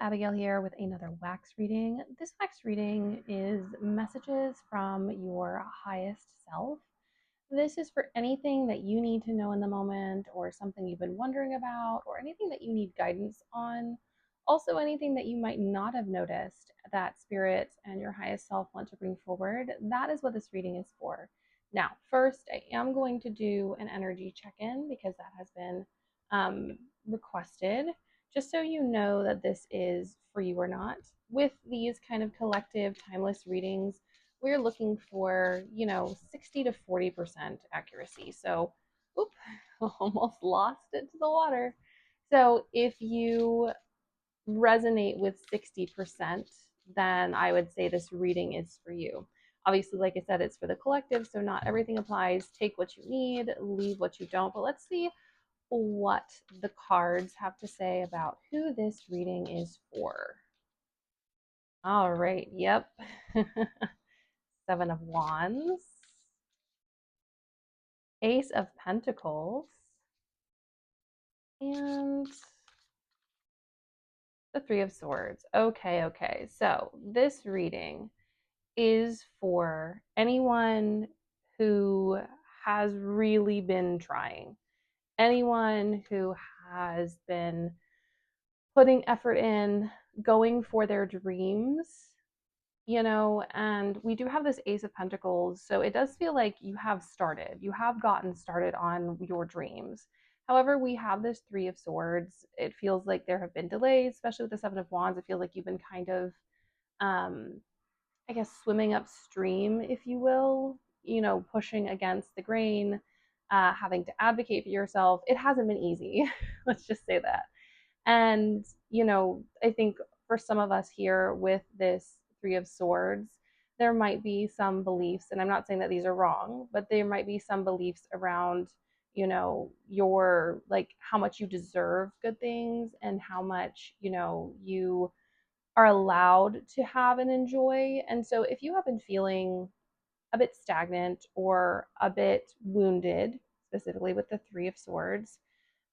Abigail here with another wax reading. This wax reading is messages from your highest self. This is for anything that you need to know in the moment, or something you've been wondering about, or anything that you need guidance on. Also, anything that you might not have noticed that spirit and your highest self want to bring forward. That is what this reading is for. Now, first, I am going to do an energy check in because that has been requested, just so you know that this is for you or not. With these kind of collective, timeless readings, we're looking for, 60 to 40% accuracy. So, oop, almost lost it to the water. So, if you resonate with 60%, then I would say this reading is for you. Obviously, like I said, it's for the collective, so not everything applies. Take what you need, leave what you don't. But let's see what the cards have to say about who this reading is for. All right, yep. Seven of Wands, Ace of Pentacles, and the Three of Swords. Okay. So this reading is for anyone who has really been trying, anyone who has been putting effort in, going for their dreams, and we do have this Ace of Pentacles. So it does feel like you have gotten started on your dreams. However, we have this Three of Swords. It feels like there have been delays, especially with the Seven of Wands. It feels like you've been kind of, I guess, swimming upstream, if you will, pushing against the grain, having to advocate for yourself. It hasn't been easy. Let's just say that. And, I think for some of us here with this Three of Swords, there might be some beliefs, and I'm not saying that these are wrong, but there might be some beliefs around, your, like, how much you deserve good things and how much, you are allowed to have and enjoy. And so if you have been feeling a bit stagnant or a bit wounded, specifically with the Three of Swords,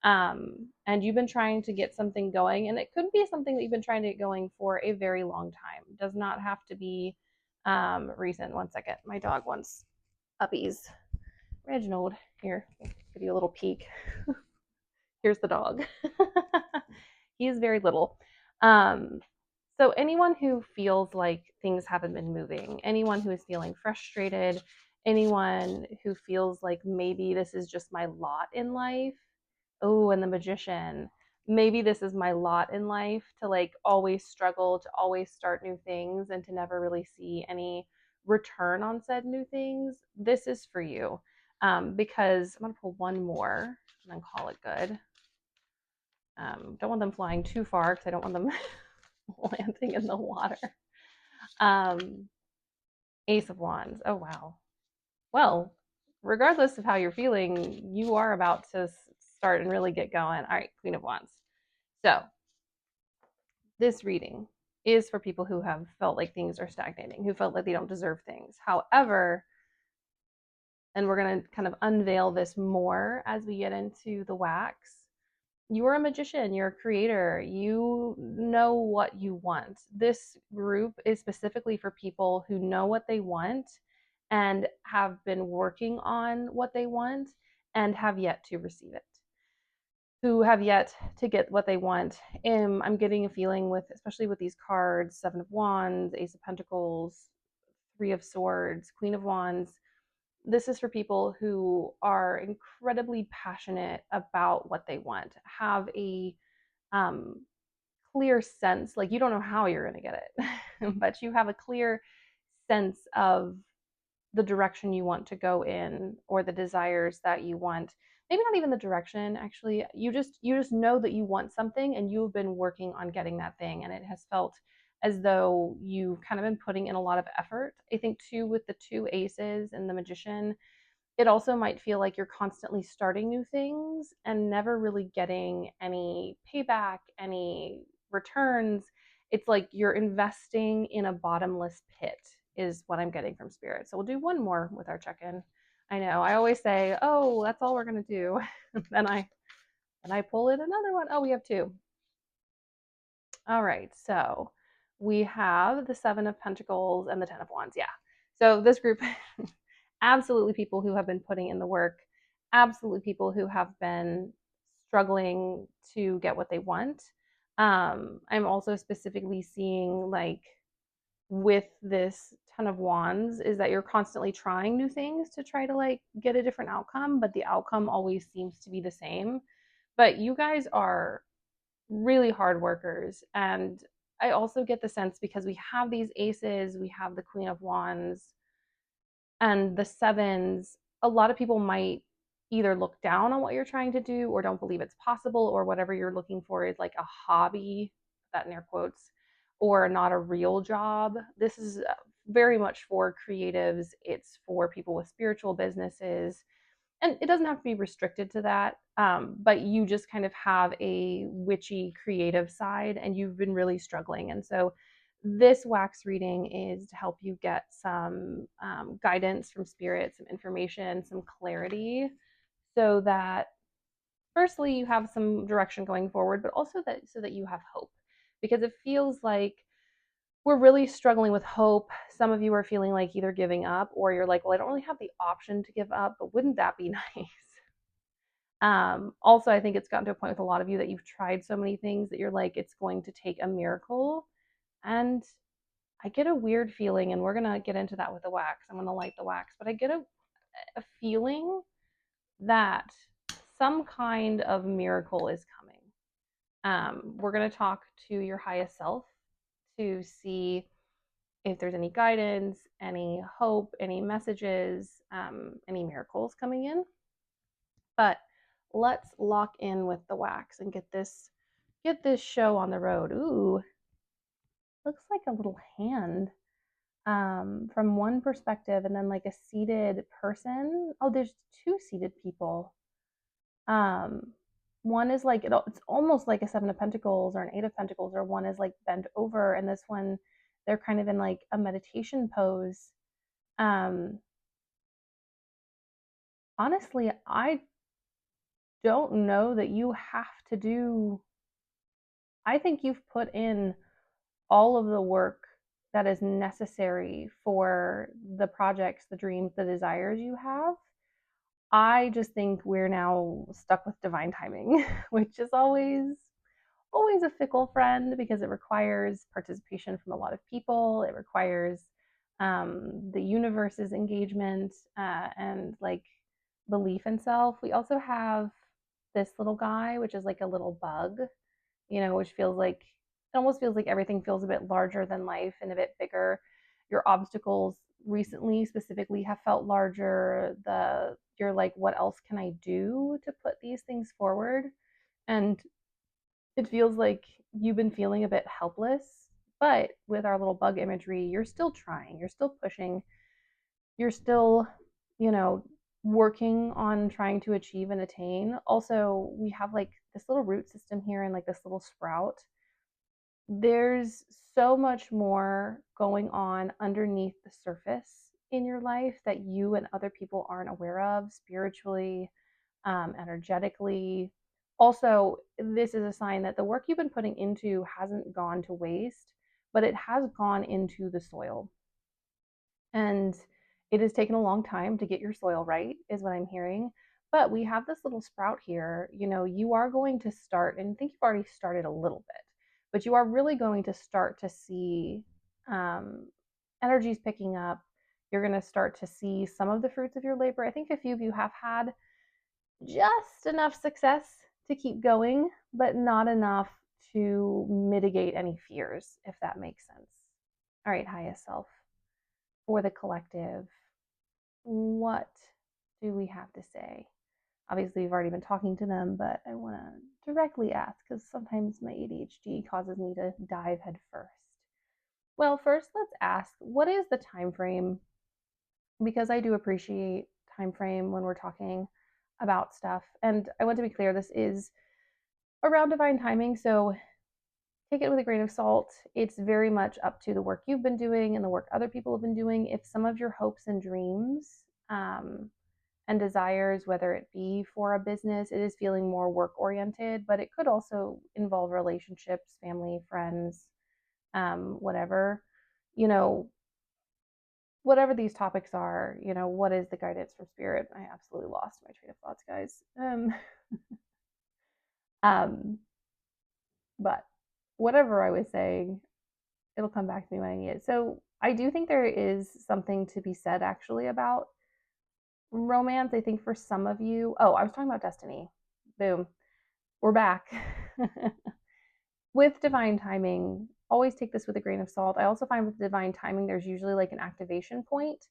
and you've been trying to get something going, and it could be something that you've been trying to get going for a very long time. It does not have to be recent. One second, my dog wants puppies. Reginald, here, give you a little peek. Here's the dog. He is very little. Um, so anyone who feels like things haven't been moving, anyone who is feeling frustrated, anyone who feels like maybe this is just my lot in life. Oh, and the Magician. Maybe this is my lot in life, to like always struggle, to always start new things, and to never really see any return on said new things. This is for you. Because I'm going to pull one more and then call it good. Don't want them flying too far because I don't want them landing in the water. Um, Ace of Wands. Oh, wow. Well, regardless of how you're feeling, you are about to start and really get going. All right, Queen of Wands. So, this reading is for people who have felt like things are stagnating, who felt like they don't deserve things. However, and we're going to kind of unveil this more as we get into the wax, you are a magician, you're a creator, you know what you want. This group is specifically for people who know what they want and have been working on what they want and have yet to receive it, who have yet to get what they want. I'm getting a feeling with, especially with these cards, Seven of Wands, Ace of Pentacles, Three of Swords, Queen of Wands. This is for people who are incredibly passionate about what they want, have a um, clear sense, like you don't know how you're going to get it, but you have a clear sense of the direction you want to go in, or the desires that you want. Maybe not even the direction, actually. You just know that you want something, and you've been working on getting that thing, and it has felt as though you've kind of been putting in a lot of effort. I think too, with the two aces and the Magician, it also might feel like you're constantly starting new things and never really getting any payback, any returns. It's like you're investing in a bottomless pit, is what I'm getting from Spirit. So we'll do one more with our check-in. I know I always say, oh, that's all we're gonna do. then I pull in another one. Oh, we have two. All right, so we have the Seven of Pentacles and the Ten of Wands. Yeah. So this group, absolutely people who have been putting in the work, absolutely people who have been struggling to get what they want. I'm also specifically seeing like with this Ten of Wands is that you're constantly trying new things to try to like get a different outcome, but the outcome always seems to be the same. But you guys are really hard workers. And I also get the sense because we have these aces, we have the Queen of Wands and the sevens, a lot of people might either look down on what you're trying to do or don't believe it's possible, or whatever you're looking for is like a hobby, that in air quotes, or not a real job. This is very much for creatives, it's for people with spiritual businesses, and it doesn't have to be restricted to that, but you just kind of have a witchy creative side and you've been really struggling. And so this wax reading is to help you get some guidance from spirit, some information, some clarity, so that firstly you have some direction going forward, but also that so that you have hope, because it feels like we're really struggling with hope. Some of you are feeling like either giving up, or you're like, well, I don't really have the option to give up, but wouldn't that be nice? Also, I think it's gotten to a point with a lot of you that you've tried so many things that you're like, it's going to take a miracle. And I get a weird feeling, and we're going to get into that with the wax. I'm going to light the wax, but I get a feeling that some kind of miracle is coming. We're going to talk to your highest self to see if there's any guidance, any hope, any messages, any miracles coming in. But let's lock in with the wax and get this show on the road. Ooh, looks like a little hand from one perspective, and then like a seated person. Oh, there's two seated people. Um, one is like it's almost like a Seven of Pentacles or an Eight of Pentacles, or one is like bent over, and this one they're kind of in like a meditation pose. Um, Honestly, I don't know that you have to do. I think you've put in all of the work that is necessary for the projects, the dreams, the desires you have. I just think we're now stuck with divine timing, which is always a fickle friend because it requires participation from a lot of people. It requires the universe's engagement and like belief in self. We also have this little guy, which is like a little bug, which feels like it almost feels like everything feels a bit larger than life and a bit bigger. Your obstacles recently specifically have felt larger. You're like, what else can I do to put these things forward? And it feels like you've been feeling a bit helpless, but with our little bug imagery, you're still trying, you're still pushing, you're still, you know, working on trying to achieve and attain. Also, we have like this little root system here and like this little sprout. There's so much more going on underneath the surface in your life that you and other people aren't aware of spiritually, energetically. Also, this is a sign that the work you've been putting into hasn't gone to waste, but it has gone into the soil. And it has taken a long time to get your soil right, is what I'm hearing. But we have this little sprout here. You are going to start, and I think you've already started a little bit, but you are really going to start to see energies picking up. You're going to start to see some of the fruits of your labor. I think a few of you have had just enough success to keep going, but not enough to mitigate any fears, if that makes sense. All right, highest self, for the collective, what do we have to say? Obviously, we've already been talking to them, but I want to directly ask because sometimes my ADHD causes me to dive head first. Well, first, let's ask, what is the time frame? Because I do appreciate time frame when we're talking about stuff. And I want to be clear, this is around divine timing, so take it with a grain of salt. It's very much up to the work you've been doing and the work other people have been doing. If some of your hopes and dreams and desires, whether it be for a business. It is feeling more work oriented, but it could also involve relationships, family, friends, whatever. You know, whatever these topics are, what is the guidance from spirit? I absolutely lost my train of thoughts, guys. Um, but whatever I was saying, it'll come back to me when I need it. So I do think there is something to be said actually about romance. I think for some of you, oh, I was talking about destiny. Boom, we're back. With divine timing, always take this with a grain of salt. I also find with divine timing, there's usually like an activation point,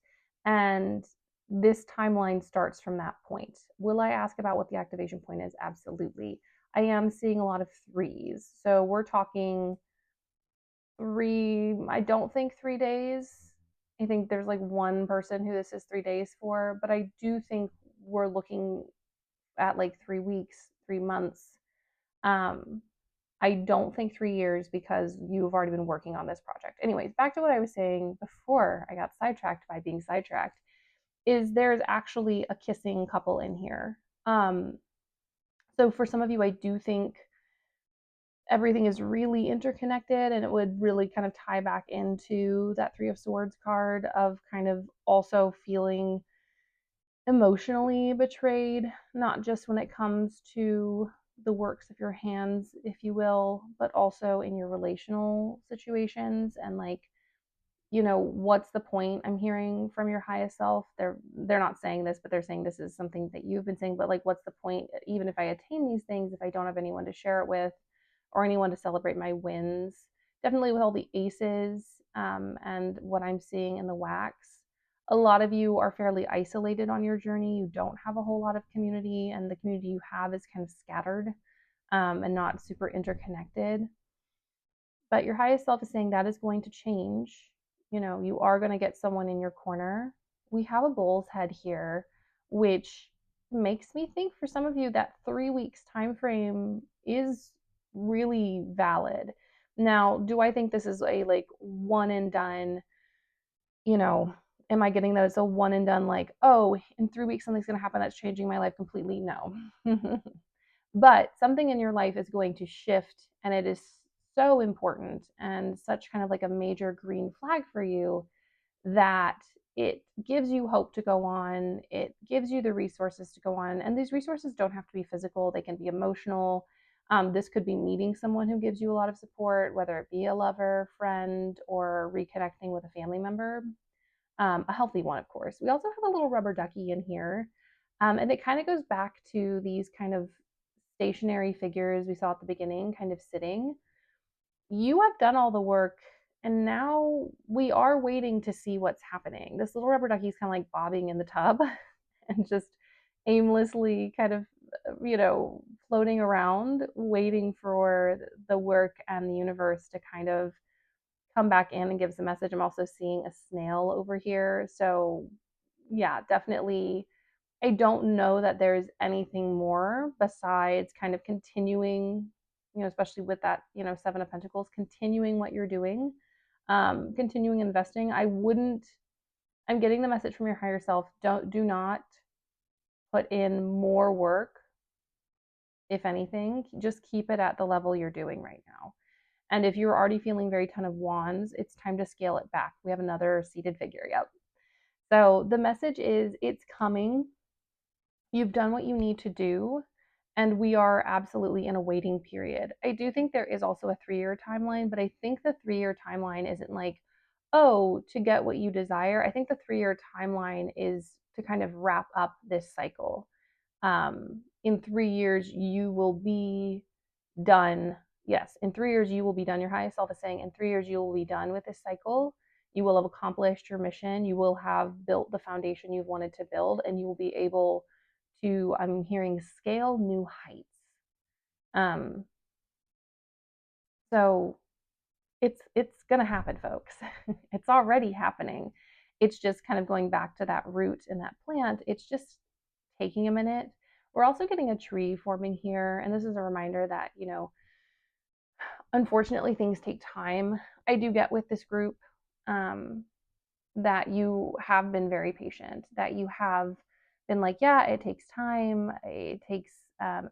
and this timeline starts from that point. Will I ask about what the activation point is? Absolutely. I am seeing a lot of threes. So we're talking I don't think 3 days. I think there's like one person who this is 3 days for, but I do think we're looking at like 3 weeks, 3 months. Um, I don't think 3 years because you've already been working on this project. Anyways, back to what I was saying before I got sidetracked by being sidetracked, is there's actually a kissing couple in here. So for some of you, I do think everything is really interconnected, and it would really kind of tie back into that Three of Swords card of kind of also feeling emotionally betrayed, not just when it comes to the works of your hands, if you will, but also in your relational situations. And like, what's the point? I'm hearing from your highest self. They're not saying this, but they're saying this is something that you've been saying. But like, what's the point? Even if I attain these things, if I don't have anyone to share it with, or anyone to celebrate my wins. Definitely with all the aces, and what I'm seeing in the wax. A lot of you are fairly isolated on your journey. You don't have a whole lot of community, and the community you have is kind of scattered, and not super interconnected. But your highest self is saying that is going to change. You are going to get someone in your corner. We have a bull's head here, which makes me think for some of you that 3 weeks time frame is really valid. Now, do I think this is a like one and done, you know, am I getting that it's a one and done, like, oh, in 3 weeks something's going to happen that's changing my life completely? No. But something in your life is going to shift, and it is so important and such kind of like a major green flag for you that it gives you hope to go on. It gives you the resources to go on. And these resources don't have to be physical, they can be emotional. This could be meeting someone who gives you a lot of support, whether it be a lover, friend, or reconnecting with a family member. A healthy one, of course. We also have a little rubber ducky in here. And it kind of goes back to these kind of stationary figures we saw at the beginning, kind of sitting. You have done all the work, and now we are waiting to see what's happening. This little rubber ducky is kind of like bobbing in the tub and just aimlessly kind of, floating around, waiting for the work and the universe to kind of come back in and gives the message. I'm also seeing a snail over here. So, yeah, definitely. I don't know that there's anything more besides kind of continuing, especially with that, Seven of Pentacles, continuing what you're doing, continuing investing. I'm getting the message from your higher self. Do not put in more work. If anything, just keep it at the level you're doing right now. And if you're already feeling very Ten of Wands, it's time to scale it back. We have another seated figure. Yep. So the message is it's coming. You've done what you need to do, and we are absolutely in a waiting period. I do think there is also a 3-year timeline, but I think the 3-year timeline isn't like, oh, to get what you desire. I think the 3-year timeline is to kind of wrap up this cycle. In 3 years, you will be done. Yes, in 3 years, you will be done. Your highest self is saying, in 3 years, you will be done with this cycle. You will have accomplished your mission. You will have built the foundation you've wanted to build, and you will be able to, I'm hearing, scale new heights. Um, so it's gonna happen, folks. It's already happening. It's just kind of going back to that root in that plant. It's just taking a minute. We're also getting a tree forming here, and this is a reminder that, unfortunately, things take time. I do get with this group, that you have been very patient, that you have been like, yeah, it takes time, it takes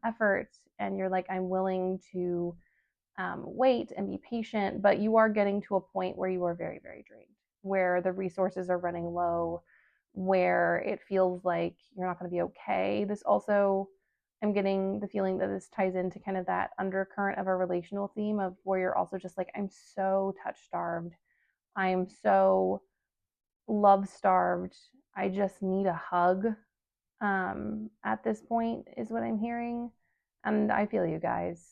effort, and you're like, I'm willing to wait and be patient, but you are getting to a point where you are very, very drained, where the resources are running low, where it feels like you're not going to be okay. This also, I'm getting the feeling that this ties into kind of that undercurrent of a relational theme of where you're also just like, I'm so touch starved. I'm so love starved. I just need a hug at this point, is what I'm hearing. And I feel you guys.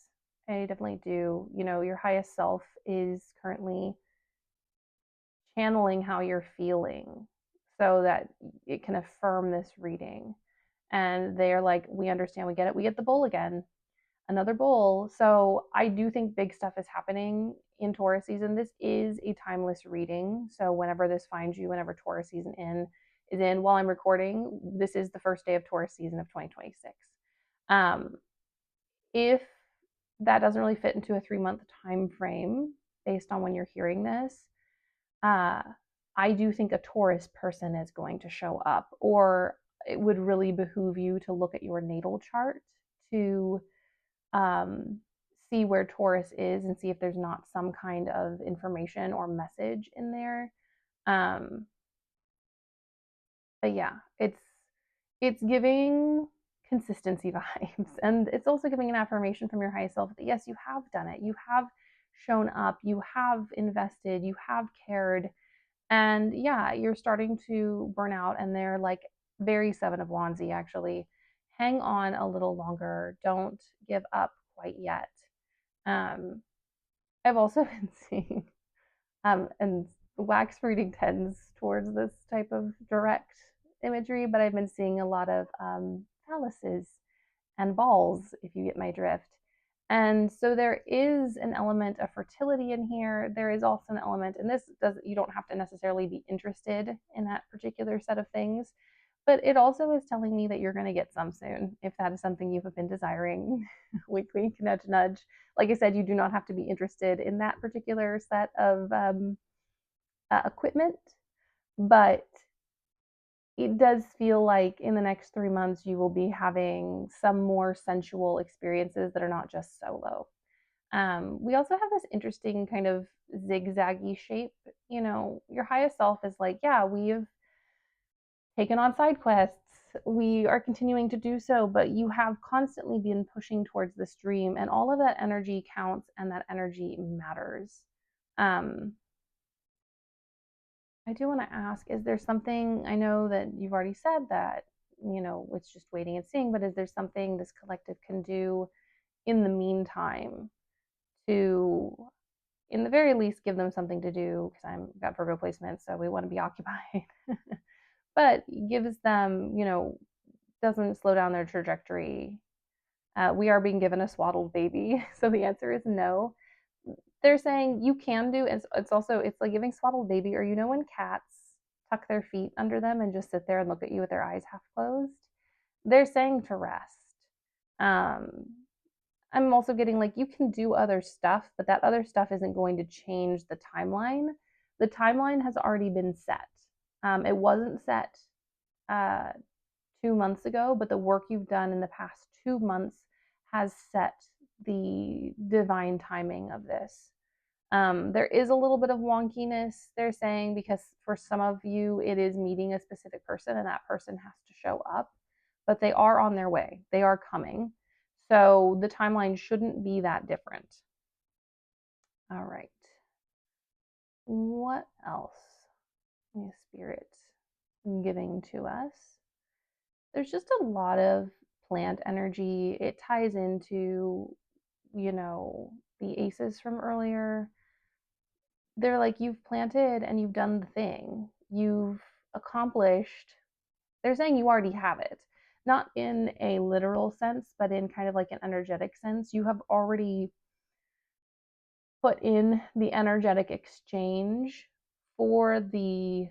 I definitely do. You know, your highest self is currently channeling how you're feeling so that it can affirm this reading. And they're like, we understand, we get it. We get the bowl again, another bowl. So I do think big stuff is happening in Taurus season. This is a timeless reading. So whenever this finds you, whenever Taurus season is in, while I'm recording, this is the first day of Taurus season of 2026. Um, if that doesn't really fit into a 3 month time frame based on when you're hearing this, uh, I do think a Taurus person is going to show up, or it would really behoove you to look at your natal chart to um, see where Taurus is and see if there's not some kind of information or message in there. Um, but yeah, it's giving consistency vibes, and it's also giving an affirmation from your highest self that yes, you have done it, you have shown up, you have invested, you have cared, and yeah, you're starting to burn out, and they're like very Seven of Wandsy actually. Hang on a little longer. Don't give up quite yet. Um, I've also been seeing, and wax reading tends towards this type of direct imagery, but I've been seeing a lot of phalluses and balls, if you get my drift. And so there is an element of fertility in here. There is also an element, and this does, you don't have to necessarily be interested in that particular set of things, but it also is telling me that you're going to get some soon if that is something you've been desiring. Wink, wink, nudge, nudge. Like I said, you do not have to be interested in that particular set of equipment, but it does feel like in the next 3 months you will be having some more sensual experiences that are not just solo. We also have this interesting kind of zigzaggy shape. You know, your highest self is like, yeah, we've taken on side quests. We are continuing to do so, but you have constantly been pushing towards this dream, and all of that energy counts and that energy matters. Um, I do want to ask, is there something, I know that you've already said that, you know, it's just waiting and seeing, but is there something this collective can do in the meantime to, in the very least, give them something to do? Because I'm got Virgo placement, so we want to be occupied, but gives them, you know, doesn't slow down their trajectory. We are being given a swaddled baby, so the answer is no. They're saying you can do, it's also, it's like giving swaddled baby, or you know when cats tuck their feet under them and just sit there and look at you with their eyes half closed. They're saying to rest. Um, I'm also getting like you can do other stuff, but that other stuff isn't going to change the timeline. The timeline has already been set. It wasn't set uh, 2 months ago, but the work you've done in the past 2 months has set the divine timing of this. There is a little bit of wonkiness, they're saying, because for some of you, it is meeting a specific person and that person has to show up, but they are on their way. They are coming. So the timeline shouldn't be that different. All right. What else is Spirit giving to us? There's just a lot of plant energy. It ties into, you know, the aces from earlier. They're like, you've planted and you've done the thing. You've accomplished. They're saying you already have it. Not in a literal sense, but in kind of like an energetic sense. You have already put in the energetic exchange for the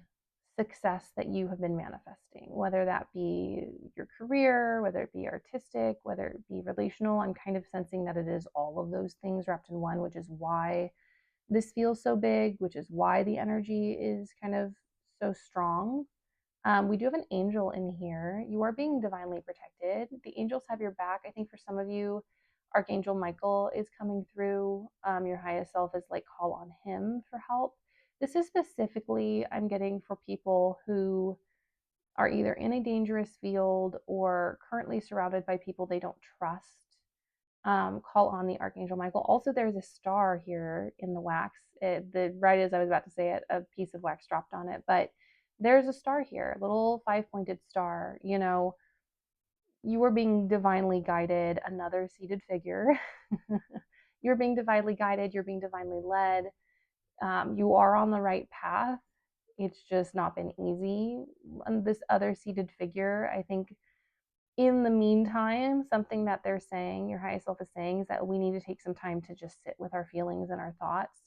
success that you have been manifesting, whether that be your career, whether it be artistic, whether it be relational. I'm kind of sensing that it is all of those things wrapped in one, which is why this feels so big, which is why the energy is kind of so strong. We do have an angel in here. You are being divinely protected. The angels have your back. I think for some of you, Archangel Michael is coming through. Your highest self is like call on him for help. This is specifically, I'm getting for people who are either in a dangerous field or currently surrounded by people they don't trust. Call on the Archangel Michael. Also, there's a star here in the wax. Right as I was about to say it, a piece of wax dropped on it, but there's a star here, a little five-pointed star. You are being divinely guided, another seated figure. You're being divinely guided, you're being divinely led. You are on the right path. It's just not been easy. And this other seated figure, I think, in the meantime, something that they're saying, your highest self is saying, is that we need to take some time to just sit with our feelings and our thoughts.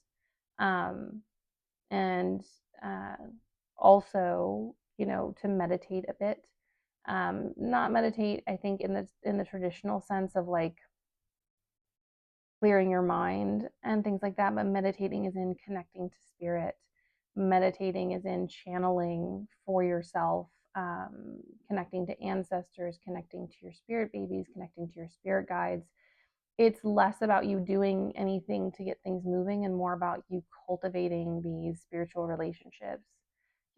Um, and uh, Also, to meditate a bit. Not meditate, I think, in the traditional sense of like clearing your mind and things like that, but meditating is in connecting to spirit. Meditating is in channeling for yourself, connecting to ancestors, connecting to your spirit babies, connecting to your spirit guides. It's less about you doing anything to get things moving and more about you cultivating these spiritual relationships.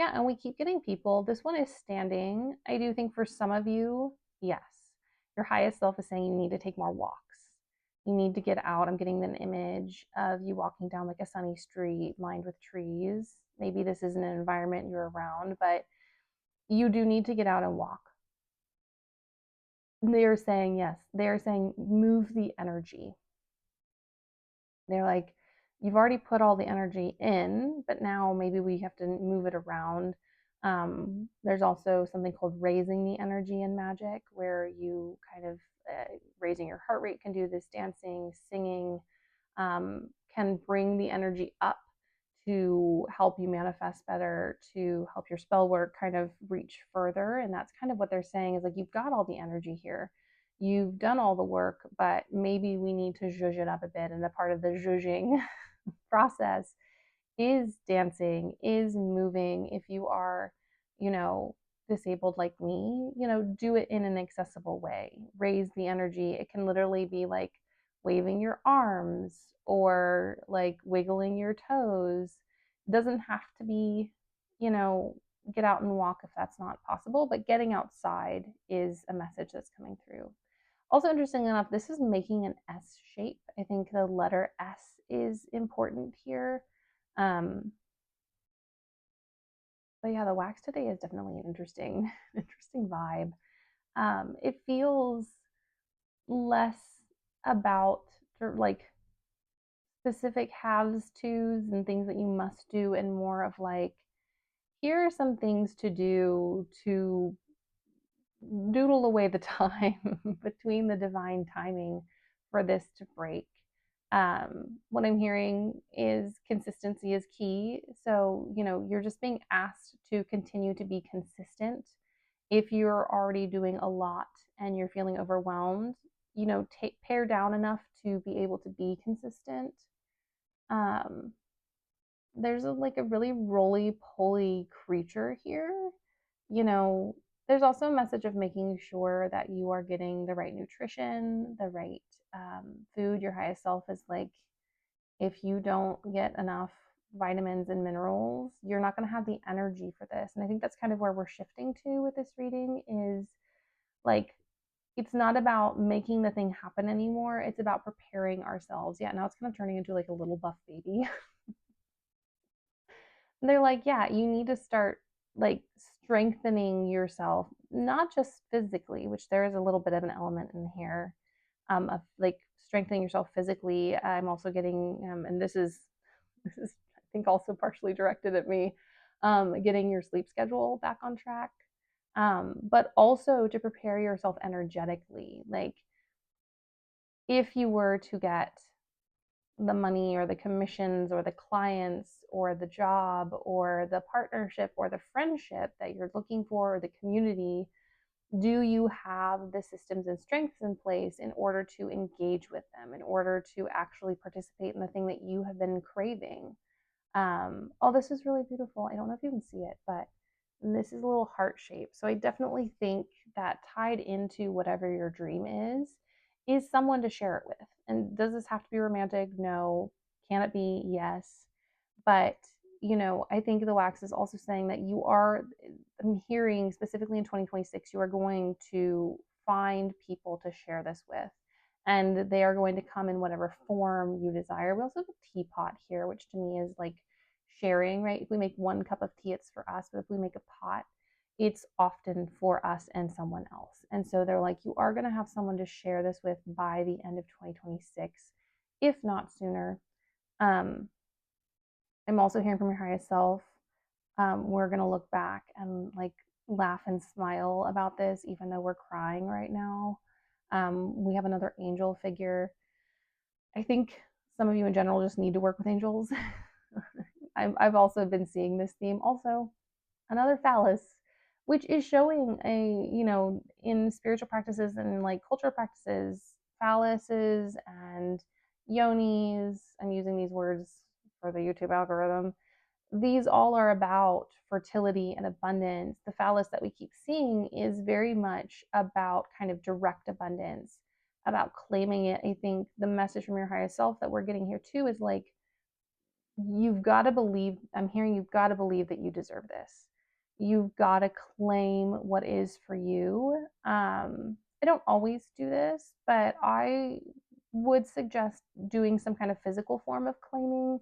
Yeah, and we keep getting people. This one is standing. I do think for some of you, yes, your highest self is saying you need to take more walks. You need to get out. I'm getting an image of you walking down like a sunny street lined with trees. Maybe this isn't an environment you're around, but you do need to get out and walk. They're saying, yes, they're saying move the energy. They're like, you've already put all the energy in, but now maybe we have to move it around. There's also something called raising the energy in magic, where you kind of raising your heart rate can do this, dancing, singing, can bring the energy up to help you manifest better, to help your spell work kind of reach further. And that's kind of what they're saying is like, you've got all the energy here. You've done all the work, but maybe we need to zhuzh it up a bit. And a part of the zhuzhing process is dancing, is moving. If you are, you know, disabled like me, do it in an accessible way. Raise the energy. It can literally be like waving your arms or like wiggling your toes. It doesn't have to be, you know, get out and walk if that's not possible, but getting outside is a message that's coming through. Also, interestingly enough, this is making an S shape. I think the letter S is important here. Um, but yeah, the wax today is definitely an interesting vibe. It feels less about like specific haves tos and things that you must do, and more of like, here are some things to do to doodle away the time between the divine timing for this to break. What I'm hearing is consistency is key. So, you're just being asked to continue to be consistent. If you're already doing a lot and you're feeling overwhelmed, pare down enough to be able to be consistent. Um, there's like a really roly poly creature here. You know, there's also a message of making sure that you are getting the right nutrition, the right food. Your highest self is like, if you don't get enough vitamins and minerals, you're not going to have the energy for this. And I think that's kind of where we're shifting to with this reading is like, it's not about making the thing happen anymore. It's about preparing ourselves. Yeah, now it's kind of turning into like a little buff baby. They're like, yeah, you need to start like strengthening yourself, not just physically, which there is a little bit of an element in here of like strengthening yourself physically. I'm also getting, and this is I think also partially directed at me, getting your sleep schedule back on track, but also to prepare yourself energetically. Like if you were to get the money or the commissions or the clients or the job or the partnership or the friendship that you're looking for or the community, do you have the systems and strengths in place in order to engage with them, in order to actually participate in the thing that you have been craving? Oh, this is really beautiful. I don't know if you can see it, but And this is a little heart shape. So I definitely think that tied into whatever your dream is someone to share it with. And does this have to be romantic? No. Can it be? Yes. But, I think the wax is also saying that I'm hearing specifically in 2026, you are going to find people to share this with. And they are going to come in whatever form you desire. We also have a teapot here, which to me is like sharing, right? If we make one cup of tea, it's for us. But if we make a pot, it's often for us and someone else. And so they're like, you are going to have someone to share this with by the end of 2026, if not sooner. Um, I'm also hearing from your highest self. We're going to look back and like laugh and smile about this, even though we're crying right now. We have another angel figure. I think some of you in general just need to work with angels. I've also been seeing this theme. Also, another phallus, which is showing in spiritual practices and like cultural practices, phalluses and yonis. I'm using these words for the YouTube algorithm. These all are about fertility and abundance. The phallus that we keep seeing is very much about kind of direct abundance, about claiming it. I think the message from your highest self that we're getting here too is like, you've got to believe, I'm hearing you've got to believe that you deserve this. You've got to claim what is for you. I don't always do this, but I would suggest doing some kind of physical form of claiming.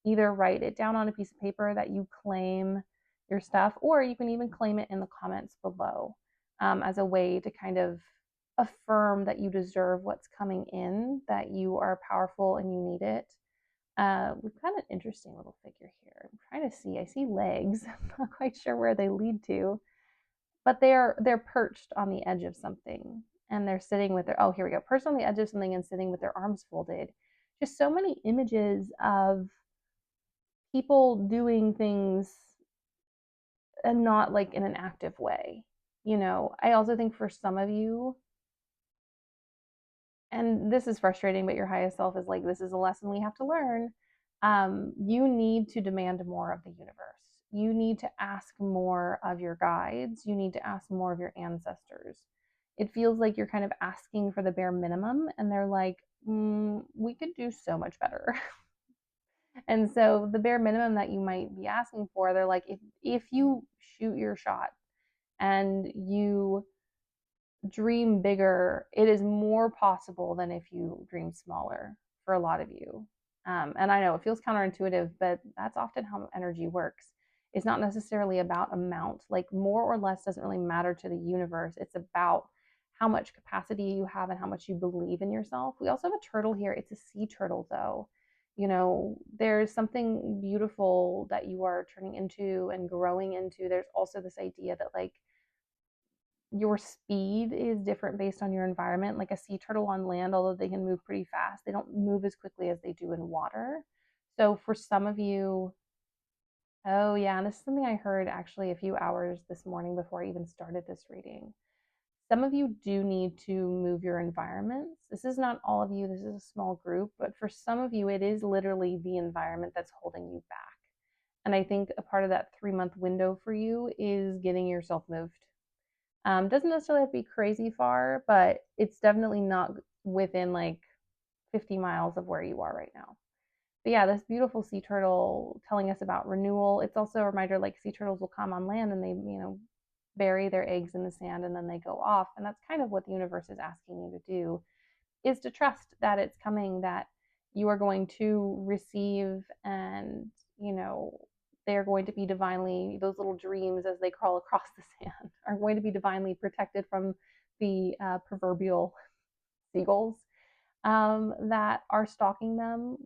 Either write it down on a piece of paper that you claim your stuff, or you can even claim it in the comments below, as a way to kind of affirm that you deserve what's coming in, that you are powerful and you need it. We've got an interesting little figure here. I'm trying to see. I see legs. I'm not quite sure where they lead to, but they're perched on the edge of something, and they're sitting with their, oh, here we go, perched on the edge of something and sitting with their arms folded. Just so many images of people doing things and not like in an active way. I also think for some of you, and this is frustrating, but your highest self is like, this is a lesson we have to learn. You need to demand more of the universe. You need to ask more of your guides. You need to ask more of your ancestors. It feels like you're kind of asking for the bare minimum, and they're like, we could do so much better. And so the bare minimum that you might be asking for, they're like, if you shoot your shot and you dream bigger, it is more possible than if you dream smaller for a lot of you. And I know it feels counterintuitive, but that's often how energy works. It's not necessarily about amount, like more or less doesn't really matter to the universe. It's about how much capacity you have and how much you believe in yourself. We also have a turtle here. It's a sea turtle, though. There's something beautiful that you are turning into and growing into. There's also this idea that, like, your speed is different based on your environment. Like a sea turtle on land, although they can move pretty fast, they don't move as quickly as they do in water. So for some of you, oh yeah, and this is something I heard actually a few hours this morning before I even started this reading. Some of you do need to move your environments. This is not all of you, this is a small group, but for some of you, it is literally the environment that's holding you back. And I think a part of that 3-month window for you is getting yourself moved. Doesn't necessarily have to be crazy far, but it's definitely not within like 50 miles of where you are right now. But yeah, this beautiful sea turtle telling us about renewal. It's also a reminder, like, sea turtles will come on land and they, bury their eggs in the sand and then they go off. And that's kind of what the universe is asking you to do, is to trust that it's coming, that you are going to receive, and they're going to be divinely, those little dreams as they crawl across the sand are going to be divinely protected from the proverbial seagulls that are stalking them.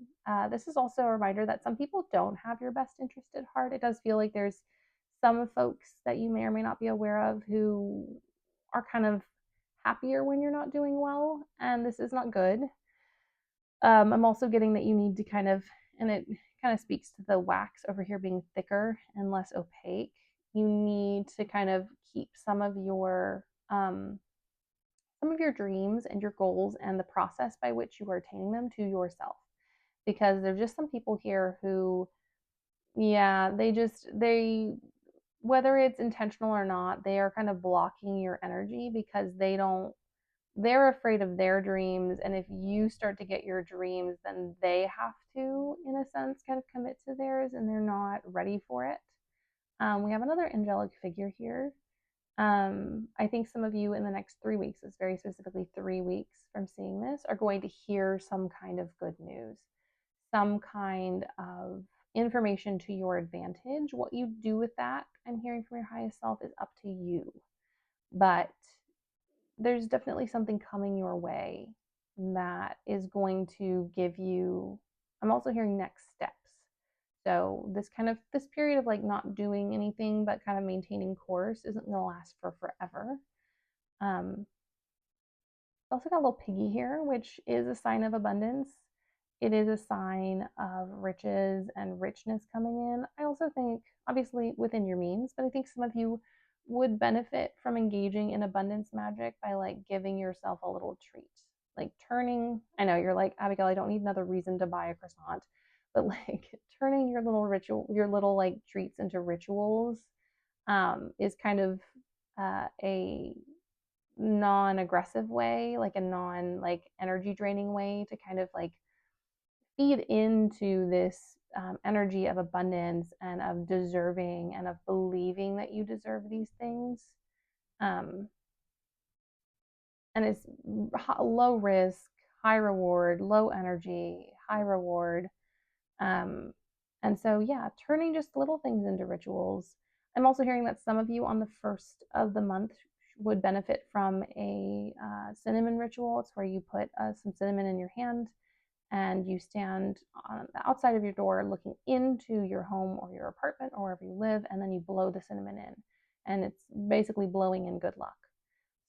This is also a reminder that some people don't have your best interest at heart. It does feel like there's some folks that you may or may not be aware of who are kind of happier when you're not doing well, and this is not good. I'm also getting that you need to kind of, and it kind of speaks to the wax over here being thicker and less opaque. You need to kind of keep some of your dreams and your goals and the process by which you are attaining them to yourself, because there's just some people here who, yeah, they whether it's intentional or not, they are kind of blocking your energy because they're afraid of their dreams. And if you start to get your dreams, then they have to, in a sense, kind of commit to theirs and they're not ready for it. We have another angelic figure here. I think some of you in the next 3 weeks, it's very specifically 3 weeks from seeing this, are going to hear some kind of good news, some kind of information to your advantage. What you do with that, I'm hearing from your highest self, is up to you. But there's definitely something coming your way that is going to give you, I'm also hearing next steps. So this period of like not doing anything but kind of maintaining course isn't going to last for forever. Also got a little piggy here, which is a sign of abundance. It is a sign of riches and richness coming in. I also think, obviously, within your means, but I think some of you would benefit from engaging in abundance magic by like giving yourself a little treat. Like turning, I know you're like, Abigail, I don't need another reason to buy a croissant, but like turning your little ritual, your little like treats into rituals is kind of a non-aggressive way, like a non like energy draining way to kind of like feed into this energy of abundance and of deserving and of believing that you deserve these things. Um, and it's low risk, high reward, low energy, high reward. Um, and so, yeah, turning just little things into rituals. I'm also hearing that some of you on the first of the month would benefit from a cinnamon ritual. It's where you put some cinnamon in your hand and you stand on the outside of your door looking into your home or your apartment or wherever you live, and then you blow the cinnamon in. And it's basically blowing in good luck.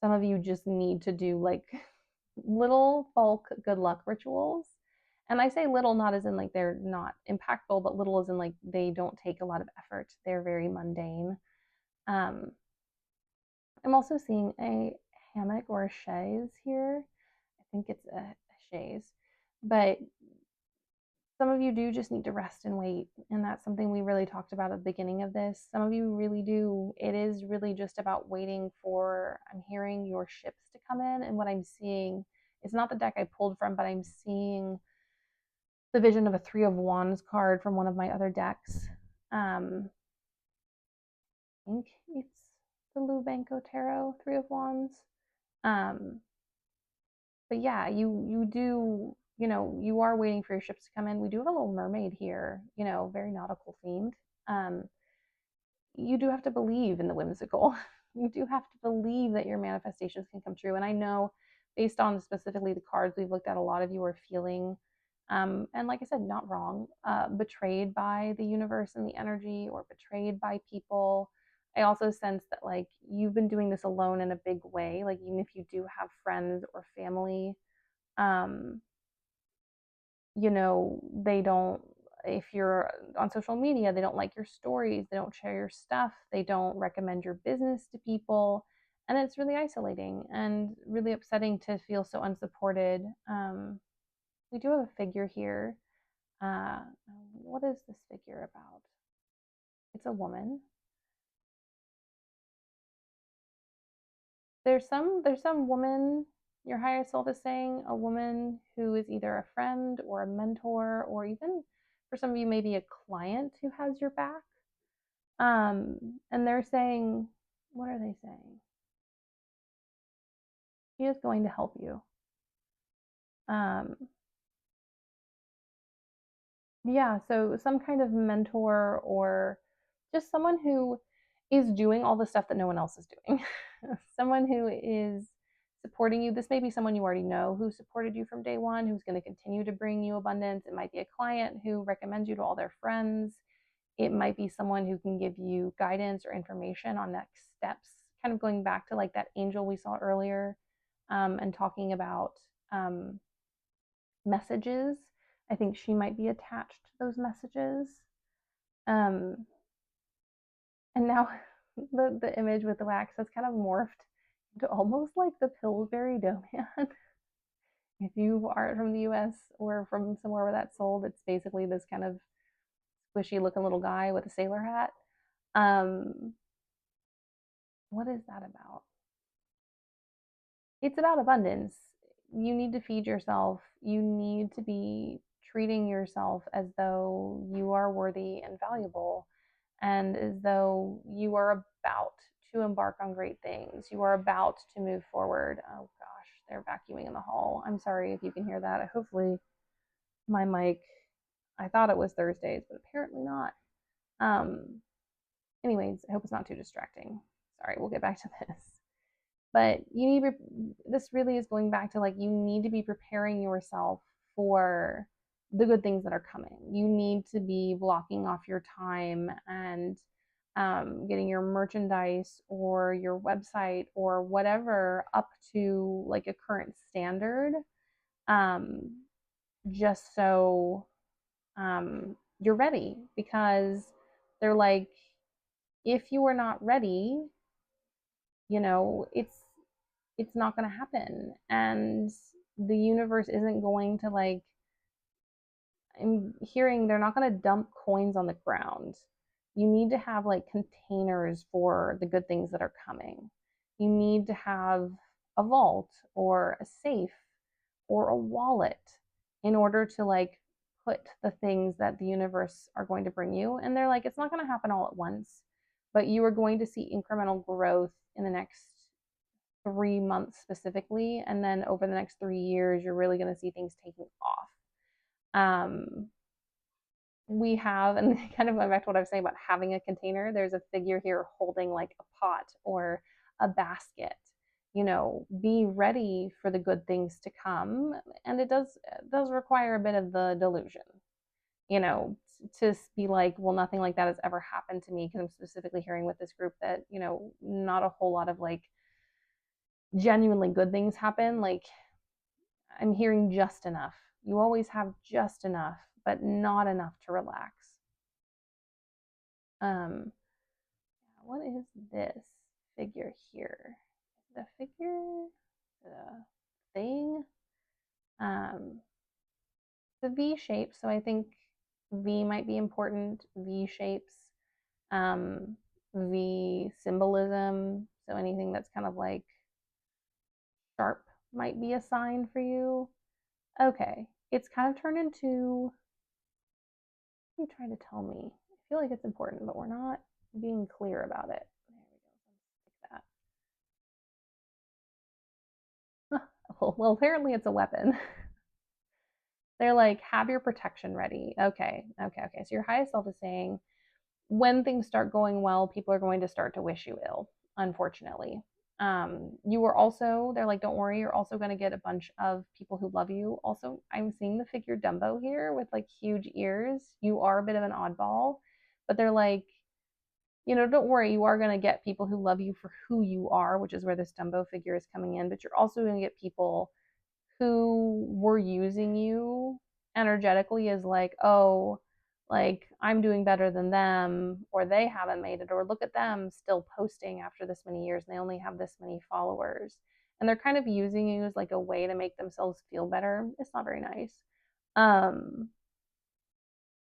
Some of you just need to do like little bulk good luck rituals. And I say little not as in like they're not impactful, but little as in like they don't take a lot of effort. They're very mundane. Um, I'm also seeing a hammock or a chaise here. I think it's a chaise. But some of you do just need to rest and wait. And that's something we really talked about at the beginning of this. Some of you really do. It is really just about waiting for, I'm hearing your ships to come in. And what I'm seeing, it's not the deck I pulled from, but I'm seeing the vision of a Three of Wands card from one of my other decks. I think it's the Lubanco Tarot Three of Wands. Um, but yeah, you do, you are waiting for your ships to come in. We do have a little mermaid here, very nautical themed. Um, you do have to believe in the whimsical. You do have to believe that your manifestations can come true. And I know, based on specifically the cards we've looked at, a lot of you are feeling, and like I said, not wrong, betrayed by the universe and the energy, or betrayed by people. I also sense that like you've been doing this alone in a big way. Like even if you do have friends or family, um, they don't, if you're on social media, they don't like your stories, they don't share your stuff, they don't recommend your business to people. And it's really isolating and really upsetting to feel so unsupported. We do have a figure here. Uh, what is this figure about? It's a woman. There's some woman, your higher self is saying, a woman who is either a friend or a mentor, or even for some of you maybe a client who has your back. And they're saying, what are they saying? She is going to help you. Um, yeah, so some kind of mentor or just someone who is doing all the stuff that no one else is doing. Someone who is supporting you. This may be someone you already know who supported you from day one, who's going to continue to bring you abundance. It might be a client who recommends you to all their friends. It might be someone who can give you guidance or information on next steps, kind of going back to like that angel we saw earlier, and talking about messages. I think she might be attached to those messages. Um, and now the image with the wax has kind of morphed into almost like the Pillsbury Doughman. If you aren't from the US or from somewhere where that's sold, it's basically this kind of squishy looking little guy with a sailor hat. Um, what is that about? It's about abundance. You need to feed yourself. You need to be treating yourself as though you are worthy and valuable, and as though you are about to embark on great things. You are about to move forward. Oh gosh, they're vacuuming in the hall. I'm sorry if you can hear that. Hopefully, my mic, I thought it was Thursdays, but apparently not. Um, anyways, I hope it's not too distracting. Sorry, we'll get back to this. But you need, this really is going back to like, you need to be preparing yourself for the good things that are coming. You need to be blocking off your time and getting your merchandise or your website or whatever up to like a current standard, um, just so you're ready. Because they're like, if you are not ready, it's not going to happen, and the universe isn't going to like, I'm hearing they're not going to dump coins on the ground. You need to have like containers for the good things that are coming. You need to have a vault or a safe or a wallet in order to like put the things that the universe are going to bring you. And they're like, it's not going to happen all at once, but you are going to see incremental growth in the next 3 months specifically. And then over the next 3 years, you're really going to see things taking off. We have, and kind of going back to what I was saying about having a container, there's a figure here holding like a pot or a basket. Be ready for the good things to come. And it does require a bit of the delusion, you know, to be like, well, nothing like that has ever happened to me, because I'm specifically hearing with this group that, not a whole lot of like genuinely good things happen. Like, I'm hearing just enough. You always have just enough, but not enough to relax. Um, what is this figure here? The figure, the thing, um, the V shape. So I think V might be important. V shapes, um, V symbolism. So anything that's kind of like sharp might be a sign for you. Okay, it's kind of turned into, you trying to tell me? I feel like it's important, but we're not being clear about it. There we go. Like that. Well, apparently it's a weapon. They're like, have your protection ready. Okay, okay, okay. So your highest self is saying, when things start going well, people are going to start to wish you ill, unfortunately. You are also, they're like, don't worry, you're also going to get a bunch of people who love you. Also, I'm seeing the figure Dumbo here with like huge ears. You are a bit of an oddball, but they're like, don't worry, you are going to get people who love you for who you are, which is where this Dumbo figure is coming in, but you're also going to get people who were using you energetically as like, oh, like I'm doing better than them, or they haven't made it, or look at them still posting after this many years and they only have this many followers. And they're kind of using you as like a way to make themselves feel better. It's not very nice. Um,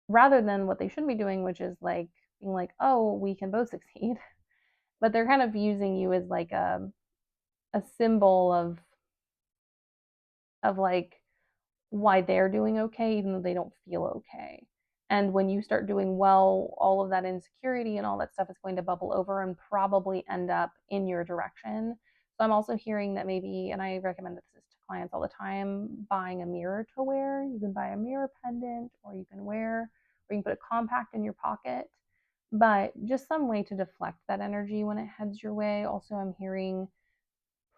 Rather than what they should be doing, which is like being like, oh, we can both succeed. But they're kind of using you as like a symbol of like why they're doing okay, even though they don't feel okay. And when you start doing well, all of that insecurity and all that stuff is going to bubble over and probably end up in your direction. So I'm also hearing that maybe, and I recommend this to clients all the time, buying a mirror to wear. You can buy a mirror pendant, or you can wear, or you can put a compact in your pocket, but just some way to deflect that energy when it heads your way. Also, I'm hearing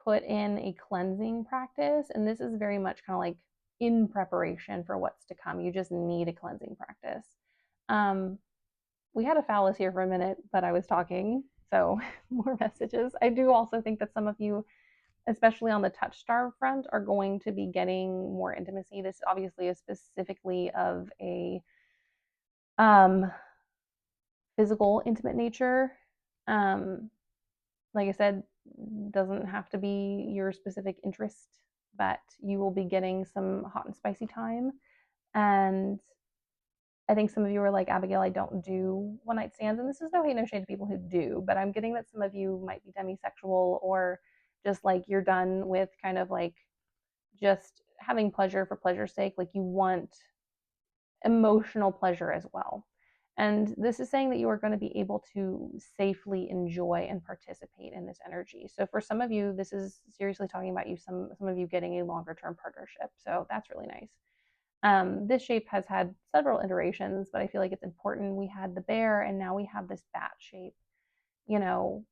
put in a cleansing practice, and this is very much kind of like in preparation for what's to come. You just need a cleansing practice. Um, we had a phallus here for a minute, but I was talking, so more messages. I do also think that some of you, especially on the touch star front, are going to be getting more intimacy. This obviously is specifically of a physical, intimate nature. Like I said, doesn't have to be your specific interest, but you will be getting some hot and spicy time. And I think some of you are like, Abigail, I don't do one night stands. And this is no hate, no shade to people who do, but I'm getting that some of you might be demisexual or just like you're done with kind of like just having pleasure for pleasure's sake. Like you want emotional pleasure as well. And this is saying that you are going to be able to safely enjoy and participate in this energy. So for some of you, this is seriously talking about you, some of you getting a longer term partnership. So that's really nice. This shape has had several iterations, but I feel like it's important. We had the bear, and now we have this bat shape. You know,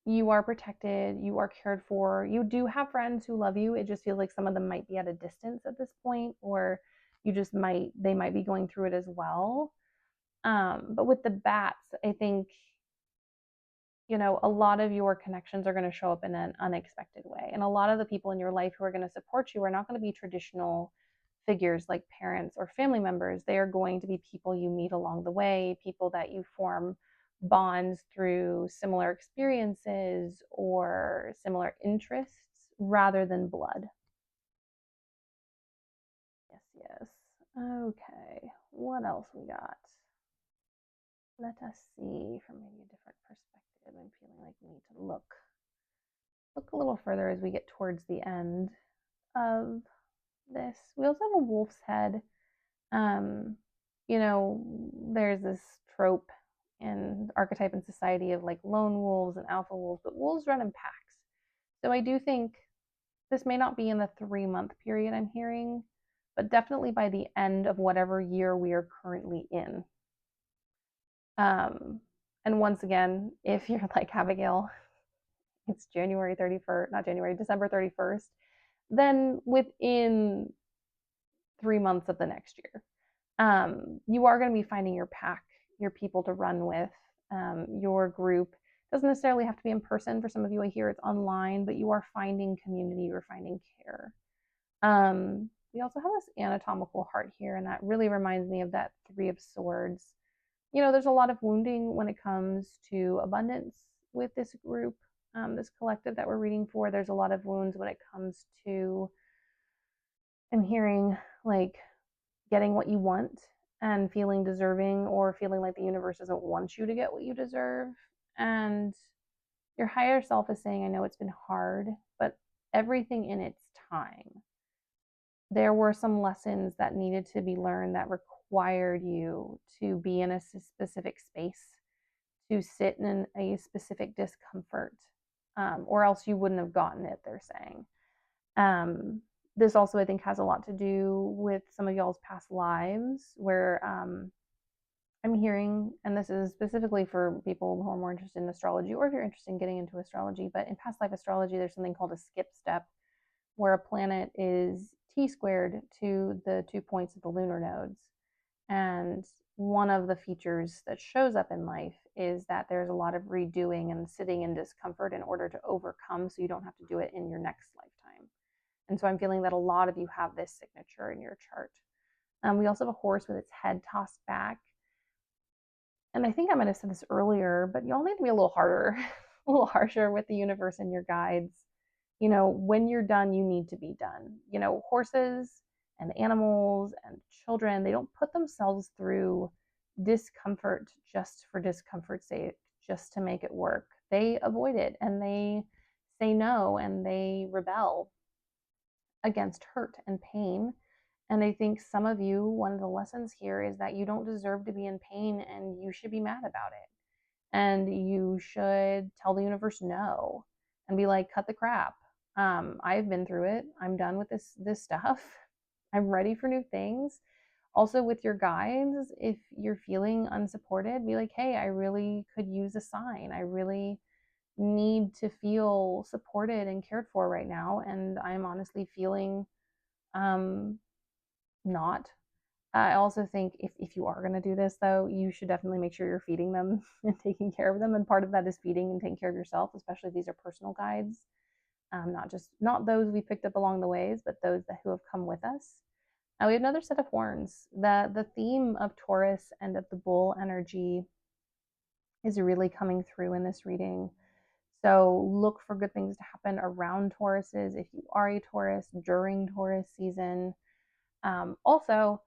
you are protected, you are cared for. You do have friends who love you. It just feels like some of them might be at a distance at this point, or they might be going through it as well. But with the bats, I think, a lot of your connections are going to show up in an unexpected way. And a lot of the people in your life who are going to support you are not going to be traditional figures like parents or family members. They are going to be people you meet along the way, people that you form bonds through similar experiences or similar interests rather than blood. Yes, yes. Okay, what else we got? Let us see from maybe a different perspective. I'm feeling like we need to look a little further as we get towards the end of this. We also have a wolf's head. Um, there's this trope and archetype in society of like lone wolves and alpha wolves, but wolves run in packs. So I do think this may not be in the 3 month period I'm hearing, but definitely by the end of whatever year we are currently in. And once again, if you're like Abigail, it's January 31st, not January, December 31st, then within 3 months of the next year, you are going to be finding your pack, your people to run with, your group. Doesn't necessarily have to be in person. For some of you, I hear it's online, but you are finding community, you're finding care. We also have this anatomical heart here, and that really reminds me of that Three of Swords. There's a lot of wounding when it comes to abundance with this group, this collective that we're reading for. There's a lot of wounds when it comes to, I'm hearing like getting what you want and feeling deserving or feeling like the universe doesn't want you to get what you deserve. And your higher self is saying, I know it's been hard, but everything in its time. There were some lessons that needed to be learned that required you to be in a specific space, to sit in a specific discomfort, or else you wouldn't have gotten it, they're saying. This also, I think, has a lot to do with some of y'all's past lives where I'm hearing, and this is specifically for people who are more interested in astrology, or if you're interested in getting into astrology, but in past life astrology, there's something called a skip step, where a planet is T-squared to the 2 points of the lunar nodes. And one of the features that shows up in life is that there's a lot of redoing and sitting in discomfort in order to overcome so you don't have to do it in your next lifetime. And so I'm feeling that a lot of you have this signature in your chart. We also have a horse with its head tossed back. And I think I might have said this earlier, but y'all need to be a little harder, a little harsher with the universe and your guides. When you're done, you need to be done. Horses and animals and children, they don't put themselves through discomfort just for discomfort's sake, just to make it work. They avoid it and they say no and they rebel against hurt and pain. And I think some of you, one of the lessons here is that you don't deserve to be in pain and you should be mad about it. And you should tell the universe no and be like, cut the crap. I've been through it. I'm done with this stuff. I'm ready for new things. Also, with your guides, if you're feeling unsupported, be like, hey, I really could use a sign. I really need to feel supported and cared for right now. And I'm honestly feeling not. I also think if you are going to do this, though, you should definitely make sure you're feeding them and taking care of them. And part of that is feeding and taking care of yourself, especially if these are personal guides, not those we picked up along the ways, but those who have come with us. Now we have another set of horns. The theme of Taurus and of the bull energy is really coming through in this reading. So look for good things to happen around Tauruses if you are a Taurus during Taurus season. Also,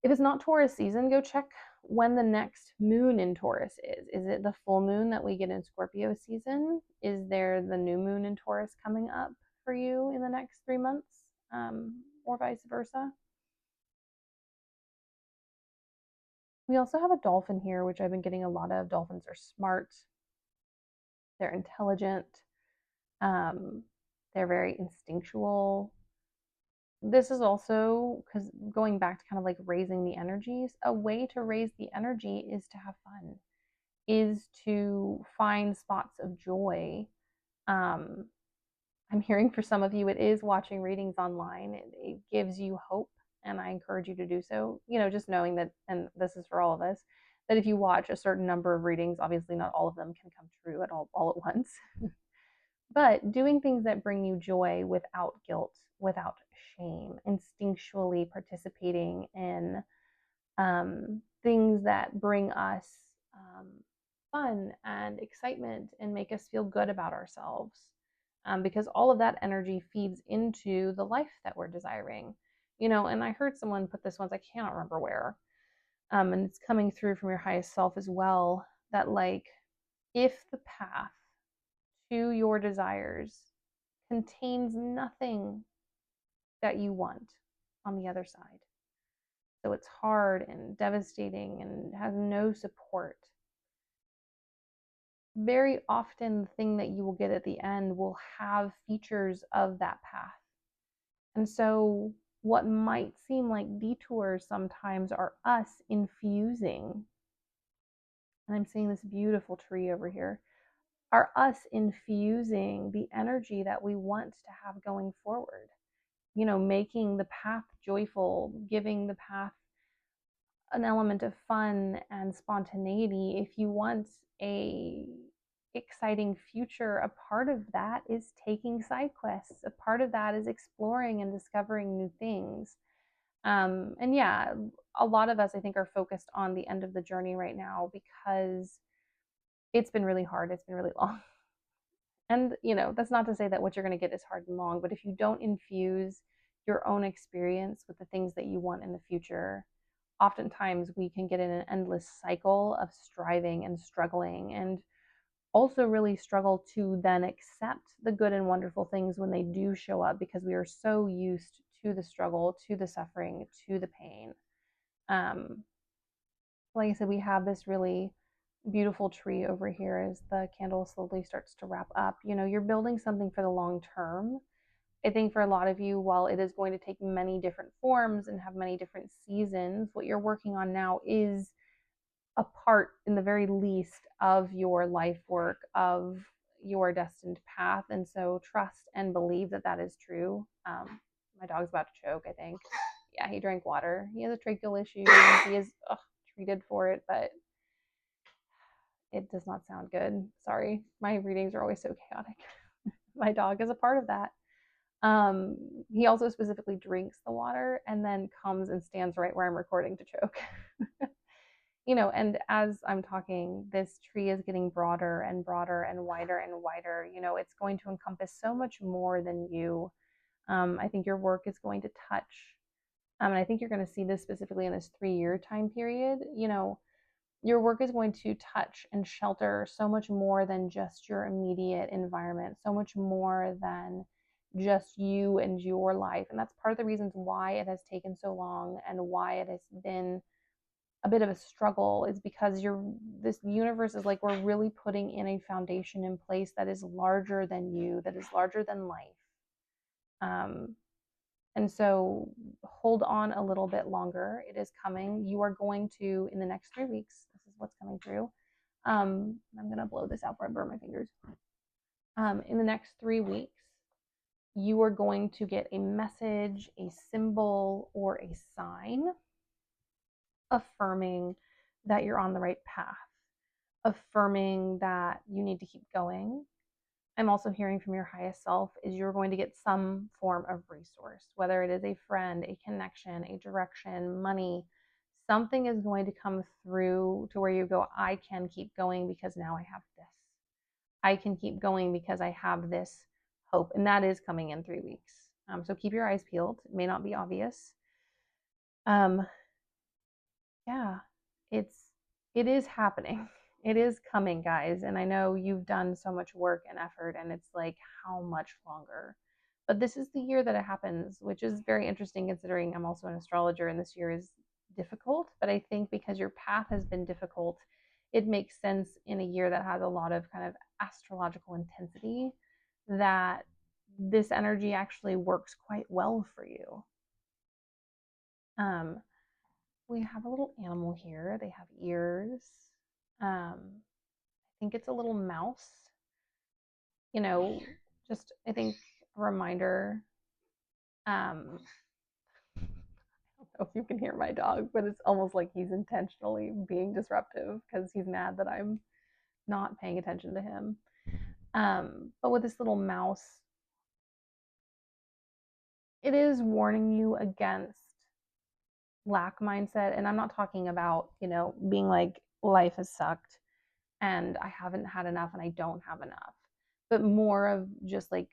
If it's not Taurus season, go check when the next moon in Taurus is. Is it the full moon that we get in Scorpio season? Is there the new moon in Taurus coming up for you in the next 3 months, or vice versa? We also have a dolphin here, which I've been getting a lot of. Dolphins are smart, they're intelligent, um, they're very instinctual. This is also, because going back to kind of like raising the energies, a way to raise the energy is to have fun, is to find spots of joy. Um, I'm hearing for some of you, it is watching readings online. It gives you hope, and I encourage you to do so. Just knowing that, and this is for all of us, that if you watch a certain number of readings, obviously not all of them can come true all at once. But doing things that bring you joy without guilt, without shame, instinctually participating in things that bring us um, fun and excitement and make us feel good about ourselves. Because all of that energy feeds into the life that we're desiring. And I heard someone put this once, I cannot remember where, and it's coming through from your highest self as well, that like if the path to your desires contains nothing that you want on the other side, so it's hard and devastating and has no support, very often the thing that you will get at the end will have features of that path. And so what might seem like detours sometimes are us infusing, and I'm seeing this beautiful tree over here, are us infusing the energy that we want to have going forward. Making the path joyful, giving the path an element of fun and spontaneity. If you want a exciting future, a part of that is taking side quests. A part of that is exploring and discovering new things. And yeah, a lot of us, I think, are focused on the end of the journey right now because it's been really hard. It's been really long. And, that's not to say that what you're going to get is hard and long, but if you don't infuse your own experience with the things that you want in the future, oftentimes we can get in an endless cycle of striving and struggling, and also really struggle to then accept the good and wonderful things when they do show up, because we are so used to the struggle, to the suffering, to the pain. um, like I said, we have this really beautiful tree over here as the candle slowly starts to wrap up. You're building something for the long term. I think for a lot of you, while it is going to take many different forms and have many different seasons, what you're working on now is a part, in the very least, of your life work, of your destined path. And so trust and believe that that is true. My dog's about to choke, I think. Yeah, he drank water. He has a tracheal issue. He is treated for it, but it does not sound good. Sorry. My readings are always so chaotic. My dog is a part of that. Um, he also specifically drinks the water and then comes and stands right where I'm recording to choke. And as I'm talking, this tree is getting broader and broader and wider and wider. It's going to encompass so much more than you. I think your work is going to touch, and I think you're going to see this specifically in this 3-year time period. Your work is going to touch and shelter so much more than just your immediate environment, so much more than just you and your life. And that's part of the reasons why it has taken so long and why it has been a bit of a struggle, is because this universe is like, we're really putting in a foundation in place that is larger than you, that is larger than life. And so hold on a little bit longer. It is coming. You are going to, in the next 3 weeks, this is what's coming through. I'm going to blow this out before I burn my fingers. In the next 3 weeks, you are going to get a message, a symbol, or a sign affirming that you're on the right path, affirming that you need to keep going. I'm also hearing from your highest self is you're going to get some form of resource, whether it is a friend, a connection, a direction, money. Something is going to come through to where you go, I can keep going because now I have this. I can keep going because I have this hope. And that is coming in 3 weeks. So keep your eyes peeled. It may not be obvious. Yeah, it's it is happening. It is coming, guys. And I know you've done so much work and effort, and it's like, how much longer? But this is the year that it happens, which is very interesting considering I'm also an astrologer and this year is difficult. But I think because your path has been difficult, it makes sense in a year that has a lot of kind of astrological intensity that this energy actually works quite well for you. Um, we have a little animal here. They have ears. I think it's a little mouse. You know, just I think a reminder. I don't know if you can hear my dog, but it's almost like he's intentionally being disruptive because he's mad that I'm not paying attention to him. But with this little mouse, it is warning you against lack mindset. And I'm not talking about, being like life has sucked and I haven't had enough and I don't have enough, but more of just like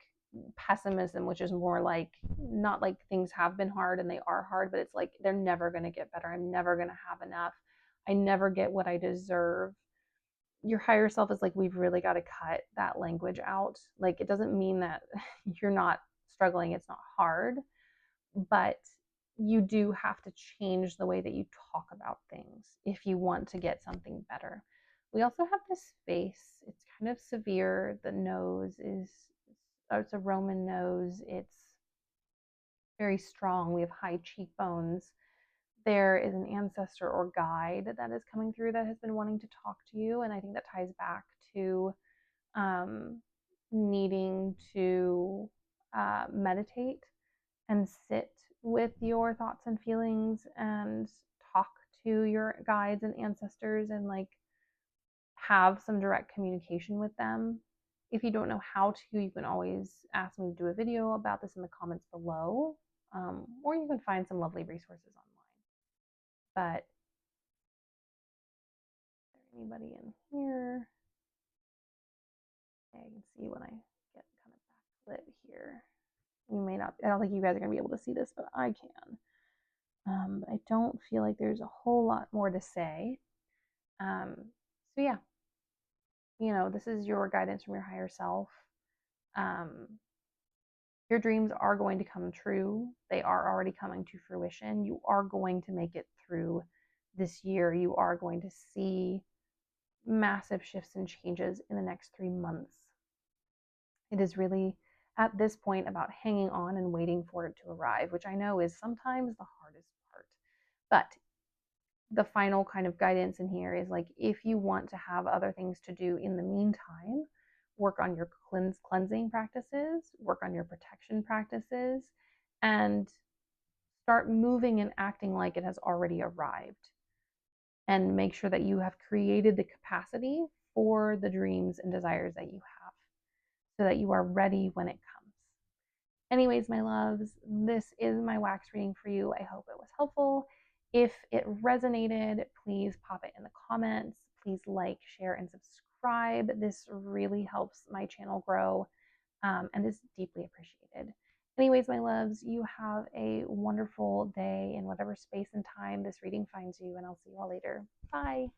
pessimism, which is more like not like things have been hard and they are hard, but it's like they're never going to get better. I'm never going to have enough. I never get what I deserve. Your higher self is like, we've really got to cut that language out. Like, it doesn't mean that you're not struggling, it's not hard, but you do have to change the way that you talk about things if you want to get something better. We also have this face. It's kind of severe. The nose is, it's a Roman nose. It's very strong. We have high cheekbones. There is an ancestor or guide that is coming through that has been wanting to talk to you. And I think that ties back to um, needing to meditate and sit with your thoughts and feelings and talk to your guides and ancestors and like have some direct communication with them. If you don't know how to, you can always ask me to do a video about this in the comments below, or you can find some lovely resources online. But is there anybody in here? Okay, I can see when I get kind of backlit here. You may not, I don't think you guys are going to be able to see this, but I can. I don't feel like there's a whole lot more to say. Um, so yeah, this is your guidance from your higher self. Um, your dreams are going to come true. They are already coming to fruition. You are going to make it through this year. You are going to see massive shifts and changes in the next 3 months. It is really at this point about hanging on and waiting for it to arrive, which I know is sometimes the hardest part. But the final kind of guidance in here is like, if you want to have other things to do in the meantime, work on your cleansing practices, work on your protection practices, and start moving and acting like it has already arrived. And make sure that you have created the capacity for the dreams and desires that you have so that you are ready when it comes. Anyways, my loves, this is my wax reading for you. I hope it was helpful. If it resonated, please pop it in the comments. Please like, share, and subscribe. This really helps my channel grow and is deeply appreciated. Anyways, my loves, you have a wonderful day in whatever space and time this reading finds you, and I'll see you all later. Bye.